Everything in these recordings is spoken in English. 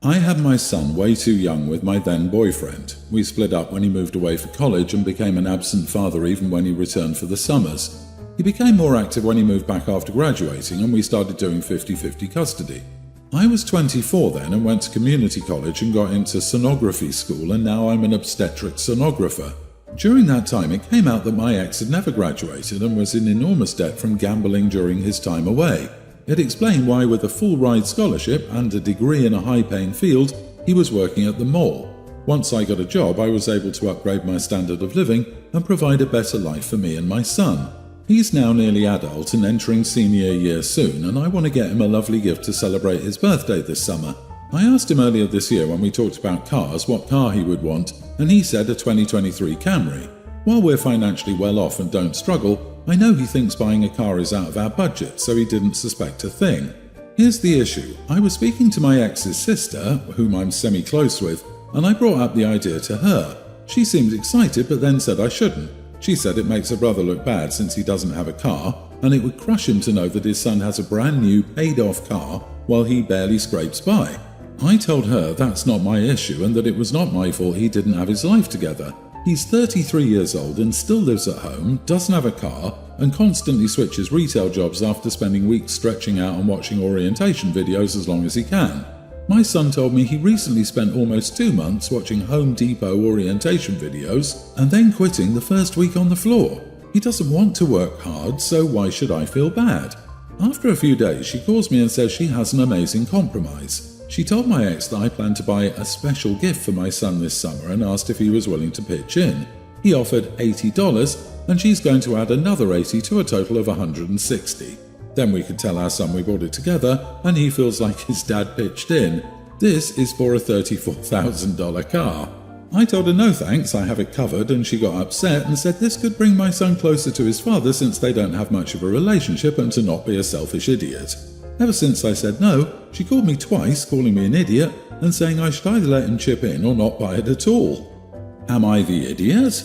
I had my son way too young with my then boyfriend. We split up when he moved away for college and became an absent father even when he returned for the summers. He became more active when he moved back after graduating, and we started doing 50-50 custody. I was 24 then and went to community college and got into sonography school, and now I'm an obstetric sonographer. During that time, it came out that my ex had never graduated and was in enormous debt from gambling during his time away. It explained why, with a full-ride scholarship and a degree in a high-paying field, he was working at the mall. Once I got a job, I was able to upgrade my standard of living and provide a better life for me and my son. He's now nearly adult and entering senior year soon, and I want to get him a lovely gift to celebrate his birthday this summer. I asked him earlier this year when we talked about cars what car he would want, and he said a 2023 Camry. While we're financially well off and don't struggle, I know he thinks buying a car is out of our budget, so he didn't suspect a thing. Here's the issue. I was speaking to my ex's sister, whom I'm semi-close with, and I brought up the idea to her. She seemed excited but then said I shouldn't. She said it makes her brother look bad since he doesn't have a car, and it would crush him to know that his son has a brand new paid-off car while he barely scrapes by. I told her that's not my issue and that it was not my fault he didn't have his life together. He's 33 years old and still lives at home, doesn't have a car, and constantly switches retail jobs after spending weeks stretching out and watching orientation videos as long as he can. My son told me he recently spent almost 2 months watching Home Depot orientation videos and then quitting the first week on the floor. He doesn't want to work hard, so why should I feel bad? After a few days, she calls me and says she has an amazing compromise. She told my ex that I planned to buy a special gift for my son this summer and asked if he was willing to pitch in. He offered $80, and she's going to add another $80 to a total of $160. Then we could tell our son we bought it together, and he feels like his dad pitched in. This is for a $34,000 car. I told her no thanks, I have it covered, and she got upset and said this could bring my son closer to his father since they don't have much of a relationship and to not be a selfish idiot. Ever since I said no, she called me twice, calling me an idiot and saying I should either let him chip in or not buy it at all. Am I the idiot?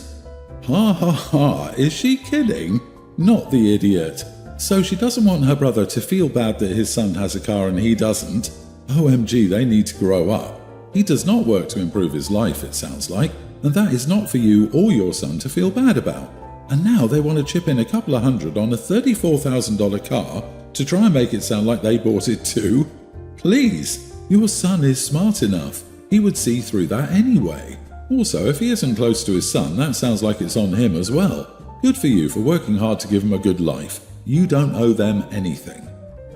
Ha ha ha, is she kidding? Not the idiot. So she doesn't want her brother to feel bad that his son has a car and he doesn't. OMG, they need to grow up. He does not work to improve his life, it sounds like, and that is not for you or your son to feel bad about. And now they want to chip in a couple of hundred on a $34,000 car to try and make it sound like they bought it too? Please, your son is smart enough. He would see through that anyway. Also, if he isn't close to his son, that sounds like it's on him as well. Good for you for working hard to give him a good life. You don't owe them anything.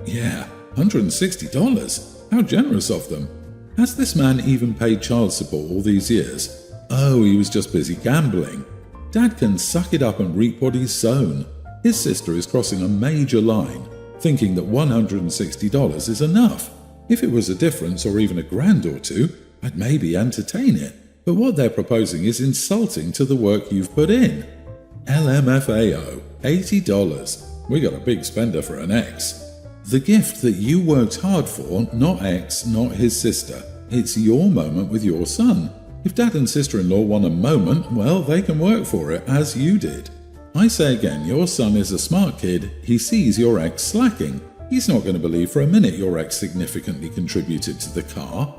Yeah, $160. How generous of them. Has this man even paid child support all these years? Oh, he was just busy gambling. Dad can suck it up and reap what he's sown. His sister is crossing a major line, thinking that $160 is enough. If it was a difference or even $1,000 or two, I'd maybe entertain it. But what they're proposing is insulting to the work you've put in. LMFAO, $80. We got a big spender for an ex. The gift that you worked hard for, not ex, not his sister. It's your moment with your son. If dad and sister-in-law want a moment, well, they can work for it, as you did. I say again, your son is a smart kid. He sees your ex slacking. He's not going to believe for a minute your ex significantly contributed to the car.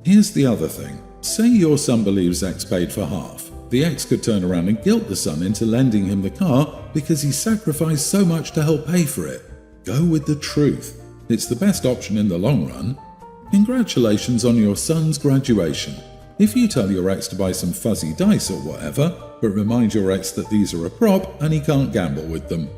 Here's the other thing. Say your son believes ex paid for half. The ex could turn around and guilt the son into lending him the car because he sacrificed so much to help pay for it. Go with the truth. It's the best option in the long run. Congratulations on your son's graduation. If you tell your ex to buy some fuzzy dice or whatever, but remind your ex that these are a prop and he can't gamble with them.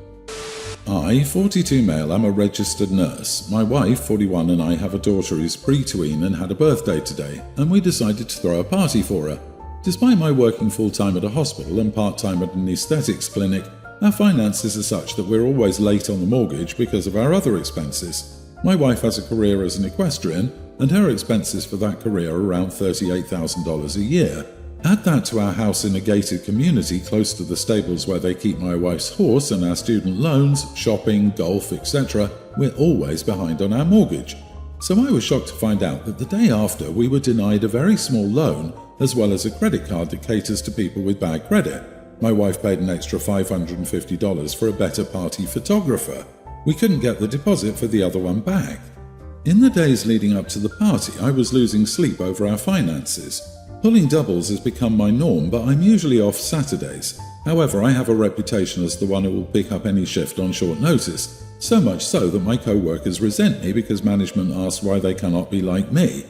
I, 42 male, am a registered nurse. My wife, 41, and I have a daughter who's pre-tween and had a birthday today, and we decided to throw a party for her. Despite my working full-time at a hospital and part-time at an aesthetics clinic, our finances are such that we're always late on the mortgage because of our other expenses. My wife has a career as an equestrian, and her expenses for that career are around $38,000 a year. Add that to our house in a gated community close to the stables where they keep my wife's horse and our student loans, shopping, golf, etc. We're always behind on our mortgage. So I was shocked to find out that the day after we were denied a very small loan as well as a credit card that caters to people with bad credit. My wife paid an extra $550 for a better party photographer. We couldn't get the deposit for the other one back. In the days leading up to the party, I was losing sleep over our finances. Pulling doubles has become my norm, but I'm usually off Saturdays. However, I have a reputation as the one who will pick up any shift on short notice, so much so that my co-workers resent me because management asks why they cannot be like me.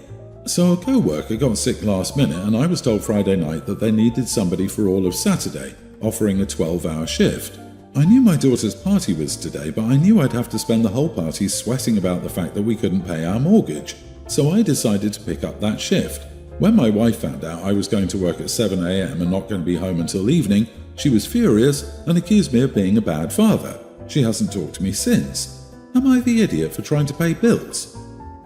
So a co-worker got sick last minute and I was told Friday night that they needed somebody for all of Saturday, offering a 12-hour shift. I knew my daughter's party was today, but I knew I'd have to spend the whole party sweating about the fact that we couldn't pay our mortgage, so I decided to pick up that shift. When my wife found out I was going to work at 7 a.m. and not going to be home until evening, she was furious and accused me of being a bad father. She hasn't talked to me since. Am I the idiot for trying to pay bills?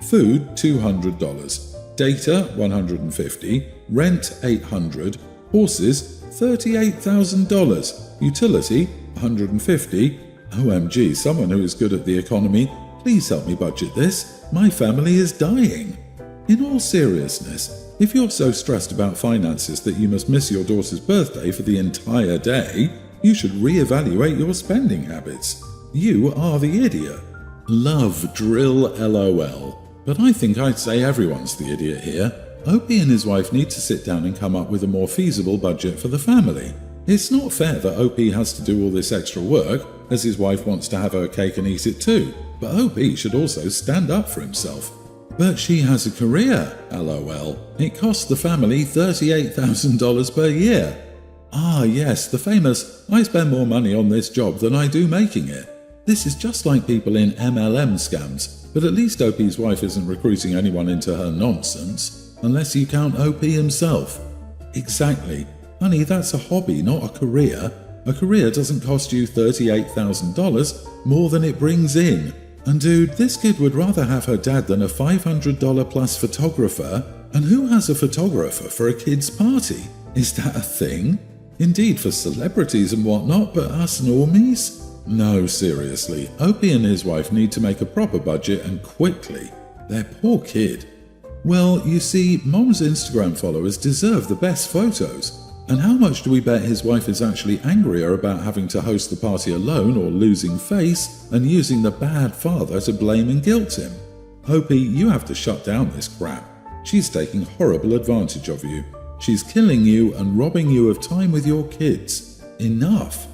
Food, $200. Data, $150. Rent, $800. Horses, $38,000. Utility, $150. OMG, someone who is good at the economy, please help me budget this. My family is dying. In all seriousness, if you're so stressed about finances that you must miss your daughter's birthday for the entire day, you should re-evaluate your spending habits. You are the idiot. Love drill LOL. But I think I'd say everyone's the idiot here. Opie and his wife need to sit down and come up with a more feasible budget for the family. It's not fair that Opie has to do all this extra work, as his wife wants to have her cake and eat it too. But Opie should also stand up for himself. But she has a career, LOL. It costs the family $38,000 per year. Ah yes, the famous, I spend more money on this job than I do making it. This is just like people in MLM scams, but at least Opie's wife isn't recruiting anyone into her nonsense, unless you count Opie himself. Exactly. Honey, that's a hobby, not a career. A career doesn't cost you $38,000 more than it brings in. And dude, this kid would rather have her dad than a $500 plus photographer. And who has a photographer for a kid's party? Is that a thing? Indeed, for celebrities and whatnot, but us normies? No, seriously, Opie and his wife need to make a proper budget and quickly. Their poor kid. Well, you see, Mom's Instagram followers deserve the best photos. And how much do we bet his wife is actually angrier about having to host the party alone or losing face and using the bad father to blame and guilt him? Opie, you have to shut down this crap. She's taking horrible advantage of you. She's killing you and robbing you of time with your kids. Enough.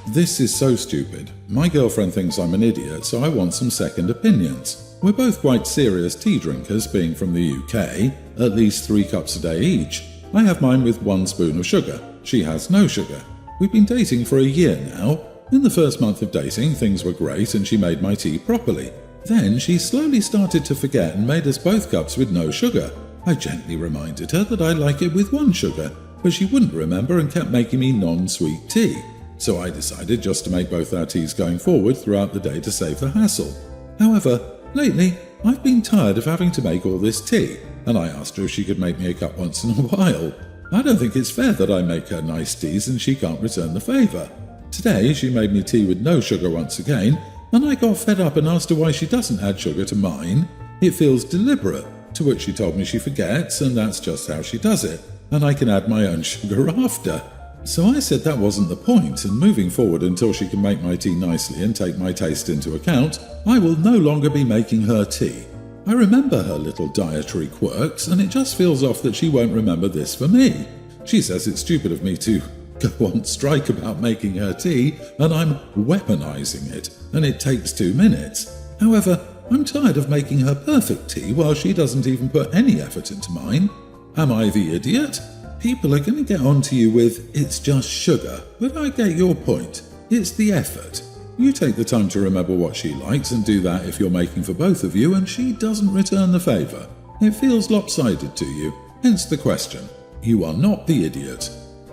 This is so stupid. My girlfriend thinks I'm an idiot, so I want some second opinions. We're both quite serious tea drinkers, being from the UK, at least 3 cups a day each. I have mine with 1 spoon of sugar. She has no sugar. We've been dating for a year now. In the first month of dating, things were great and she made my tea properly. Then she slowly started to forget and made us both cups with no sugar. I gently reminded her that I like it with 1 sugar, but she wouldn't remember and kept making me non-sweet tea. So I decided just to make both our teas going forward throughout the day to save the hassle. However, lately, I've been tired of having to make all this tea, and I asked her if she could make me a cup once in a while. I don't think it's fair that I make her nice teas and she can't return the favour. Today, she made me tea with no sugar once again, and I got fed up and asked her why she doesn't add sugar to mine. It feels deliberate, to which she told me she forgets, and that's just how she does it, and I can add my own sugar after. So I said that wasn't the point, and moving forward until she can make my tea nicely and take my taste into account, I will no longer be making her tea. I remember her little dietary quirks, and it just feels off that she won't remember this for me. She says it's stupid of me to go on strike about making her tea, and I'm weaponizing it, and it takes 2 minutes. However, I'm tired of making her perfect tea while she doesn't even put any effort into mine. Am I the idiot? People are going to get on to you with, it's just sugar, but I get your point. It's the effort. You take the time to remember what she likes and do that if you're making for both of you and she doesn't return the favour. It feels lopsided to you, hence the question. You are not the idiot.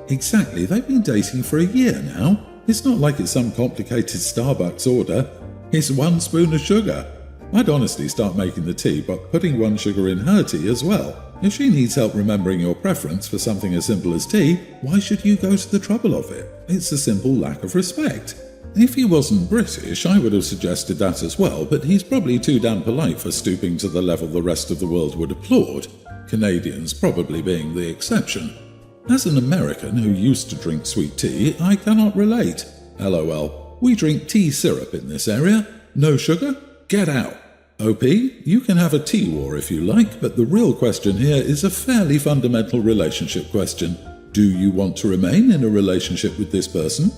Exactly, they've been dating for a year now. It's not like it's some complicated Starbucks order. It's 1 spoon of sugar. I'd honestly start making the tea, but putting 1 sugar in her tea as well. If she needs help remembering your preference for something as simple as tea, why should you go to the trouble of it? It's a simple lack of respect. If he wasn't British, I would have suggested that as well, but he's probably too damn polite for stooping to the level the rest of the world would applaud, Canadians probably being the exception. As an American who used to drink sweet tea, I cannot relate. LOL. We drink tea syrup in this area. No sugar? Get out. OP, you can have a tea war if you like, but the real question here is a fairly fundamental relationship question. Do you want to remain in a relationship with this person?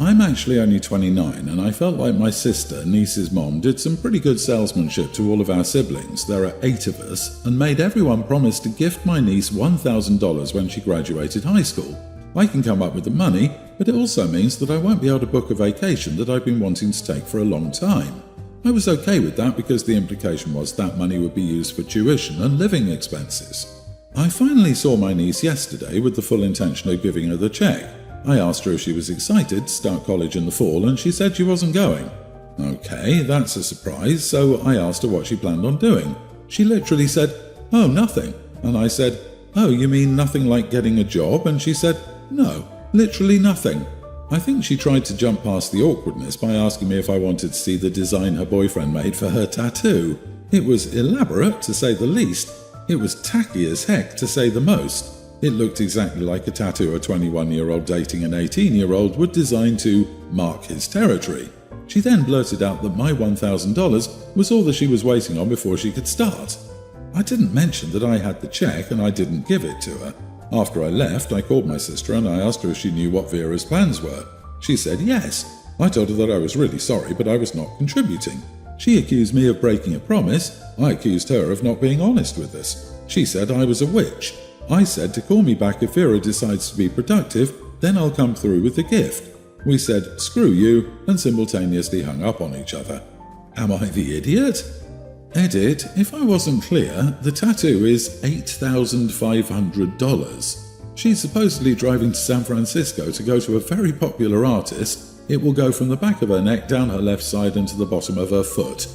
I'm actually only 29, and I felt like my sister, niece's mom, did some pretty good salesmanship to all of our siblings, there are 8 of us, and made everyone promise to gift my niece $1,000 when she graduated high school. I can come up with the money, but it also means that I won't be able to book a vacation that I've been wanting to take for a long time. I was okay with that because the implication was that money would be used for tuition and living expenses. I finally saw my niece yesterday with the full intention of giving her the check. I asked her if she was excited to start college in the fall, and she said she wasn't going. Okay, that's a surprise, so I asked her what she planned on doing. She literally said, "Oh, nothing." And I said, "Oh, you mean nothing like getting a job?" And she said, "No, literally nothing." I think she tried to jump past the awkwardness by asking me if I wanted to see the design her boyfriend made for her tattoo. It was elaborate, to say the least. It was tacky as heck, to say the most. It looked exactly like a tattoo a 21-year-old dating an 18-year-old would design to mark his territory. She then blurted out that my $1,000 was all that she was waiting on before she could start. I didn't mention that I had the check and I didn't give it to her. After I left, I called my sister and I asked her if she knew what Vera's plans were. She said yes. I told her that I was really sorry, but I was not contributing. She accused me of breaking a promise. I accused her of not being honest with us. She said I was a witch. I said to call me back if Vera decides to be productive, then I'll come through with the gift. We said, "Screw you," and simultaneously hung up on each other. Am I the idiot? Edit, if I wasn't clear, the tattoo is $8,500. She's supposedly driving to San Francisco to go to a very popular artist. It will go from the back of her neck down her left side and to the bottom of her foot.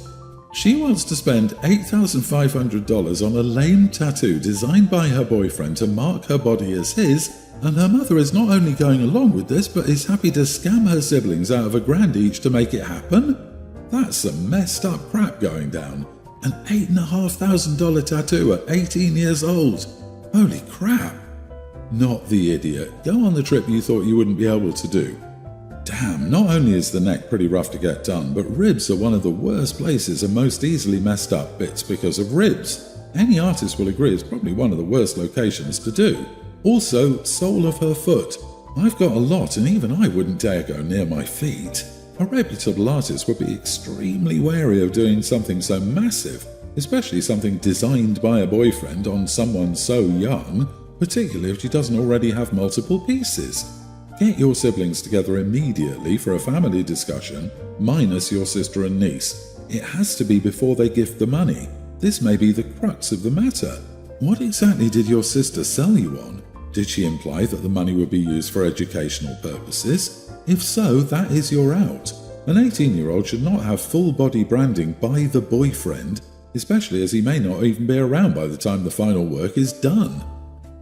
She wants to spend $8,500 on a lame tattoo designed by her boyfriend to mark her body as his, and her mother is not only going along with this, but is happy to scam her siblings out of $1,000 each to make it happen? That's some messed up crap going down. An $8,500 tattoo at 18 years old. Holy crap. Not the idiot. Go on the trip you thought you wouldn't be able to do. Damn, not only is the neck pretty rough to get done, but ribs are one of the worst places and most easily messed up bits because of ribs. Any artist will agree it's probably one of the worst locations to do. Also, sole of her foot. I've got a lot and even I wouldn't dare go near my feet. A reputable artist would be extremely wary of doing something so massive, especially something designed by a boyfriend on someone so young, particularly if she doesn't already have multiple pieces. Get your siblings together immediately for a family discussion, minus your sister and niece. It has to be before they gift the money. This may be the crux of the matter. What exactly did your sister sell you on? Did she imply that the money would be used for educational purposes? If so, that is your out. An 18-year-old should not have full-body branding by the boyfriend, especially as he may not even be around by the time the final work is done.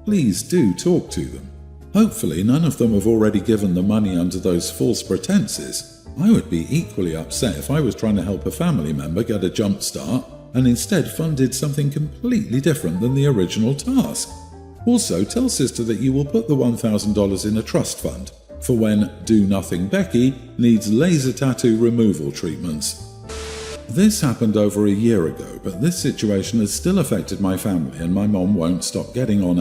Please do talk to them. Hopefully none of them have already given the money under those false pretenses. I would be equally upset if I was trying to help a family member get a jump start and instead funded something completely different than the original task. Also, tell sister that you will put the $1,000 in a trust fund for when Do-Nothing Becky needs laser tattoo removal treatments. This happened over a year ago, but this situation has still affected my family and my mom won't stop getting on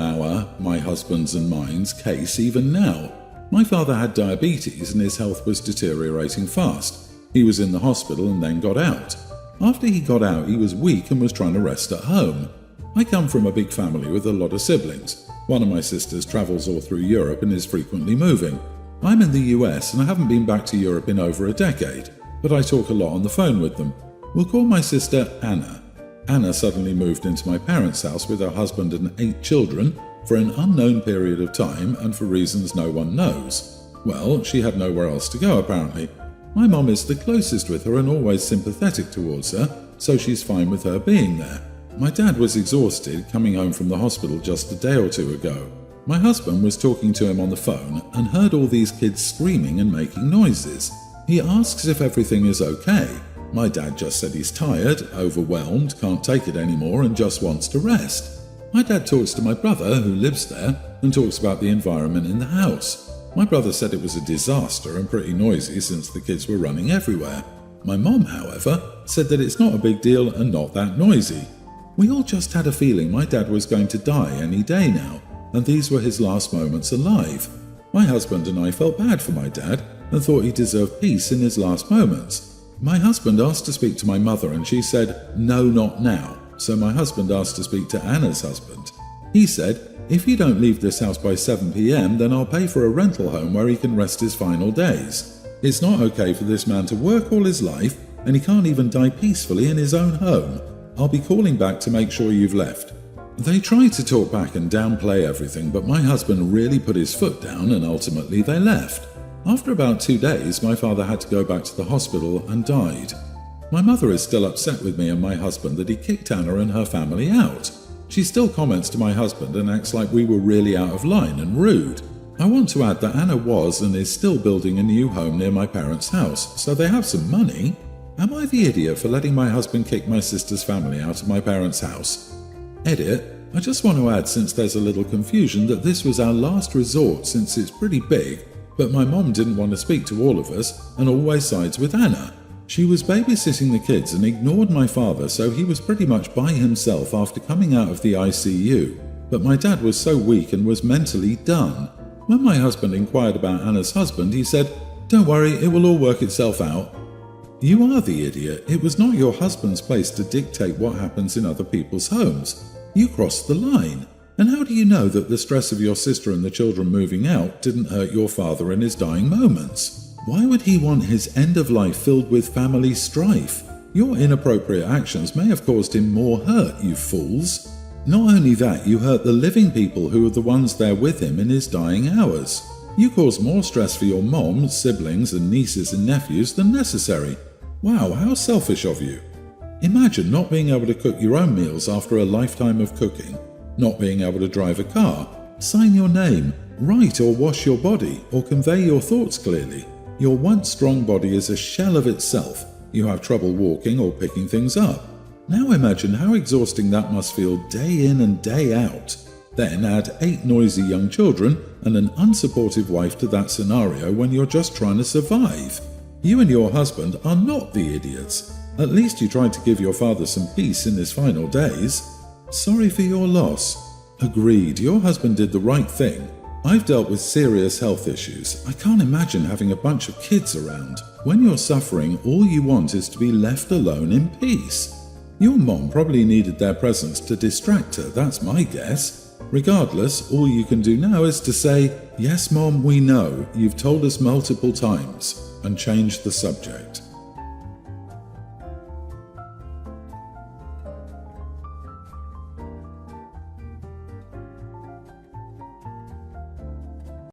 my husband's and mine's case even now. My father had diabetes and his health was deteriorating fast. He was in the hospital and then got out. After he got out, he was weak and was trying to rest at home. I come from a big family with a lot of siblings. One of my sisters travels all through Europe and is frequently moving. I'm in the US and I haven't been back to Europe in over a decade, but I talk a lot on the phone with them. We'll call my sister Anna. Anna suddenly moved into my parents' house with her husband and 8 children for an unknown period of time and for reasons no one knows. Well, she had nowhere else to go apparently. My mom is the closest with her and always sympathetic towards her, so she's fine with her being there. My dad was exhausted coming home from the hospital just a day or 2 ago. My husband was talking to him on the phone and heard all these kids screaming and making noises. He asks if everything is okay. My dad just said he's tired, overwhelmed, can't take it anymore and just wants to rest. My dad talks to my brother, who lives there, and talks about the environment in the house. My brother said it was a disaster and pretty noisy since the kids were running everywhere. My mom, however, said that it's not a big deal and not that noisy. We all just had a feeling my dad was going to die any day now, and these were his last moments alive. My husband and I felt bad for my dad and thought he deserved peace in his last moments. My husband asked to speak to my mother and she said, "No, not now." So my husband asked to speak to Anna's husband. He said, "If you don't leave this house by 7 p.m, then I'll pay for a rental home where he can rest his final days. It's not okay for this man to work all his life and he can't even die peacefully in his own home. I'll be calling back to make sure you've left." They tried to talk back and downplay everything, but my husband really put his foot down and ultimately they left. After about 2 days, my father had to go back to the hospital and died. My mother is still upset with me and my husband that he kicked Anna and her family out. She still comments to my husband and acts like we were really out of line and rude. I want to add that Anna was and is still building a new home near my parents' house, so they have some money. Am I the idiot for letting my husband kick my sister's family out of my parents' house? Edit. I just want to add, since there's a little confusion, that this was our last resort since it's pretty big, but my mom didn't want to speak to all of us and always sides with Anna. She was babysitting the kids and ignored my father, so he was pretty much by himself after coming out of the ICU. But my dad was so weak and was mentally done. When my husband inquired about Anna's husband, he said, "Don't worry, it will all work itself out." You are the idiot. It was not your husband's place to dictate what happens in other people's homes. You crossed the line. And how do you know that the stress of your sister and the children moving out didn't hurt your father in his dying moments? Why would he want his end of life filled with family strife? Your inappropriate actions may have caused him more hurt, you fools. Not only that, you hurt the living people who were the ones there with him in his dying hours. You caused more stress for your mom, siblings, and nieces and nephews than necessary. Wow, how selfish of you. Imagine not being able to cook your own meals after a lifetime of cooking, not being able to drive a car, sign your name, write or wash your body, or convey your thoughts clearly. Your once strong body is a shell of itself. You have trouble walking or picking things up. Now imagine how exhausting that must feel day in and day out. Then add 8 noisy young children and an unsupportive wife to that scenario when you're just trying to survive. You and your husband are not the idiots. At least you tried to give your father some peace in his final days. Sorry for your loss. Agreed, your husband did the right thing. I've dealt with serious health issues. I can't imagine having a bunch of kids around. When you're suffering, all you want is to be left alone in peace. Your mom probably needed their presence to distract her, that's my guess. Regardless, all you can do now is to say, "Yes, Mom, we know. You've told us multiple times," and change the subject.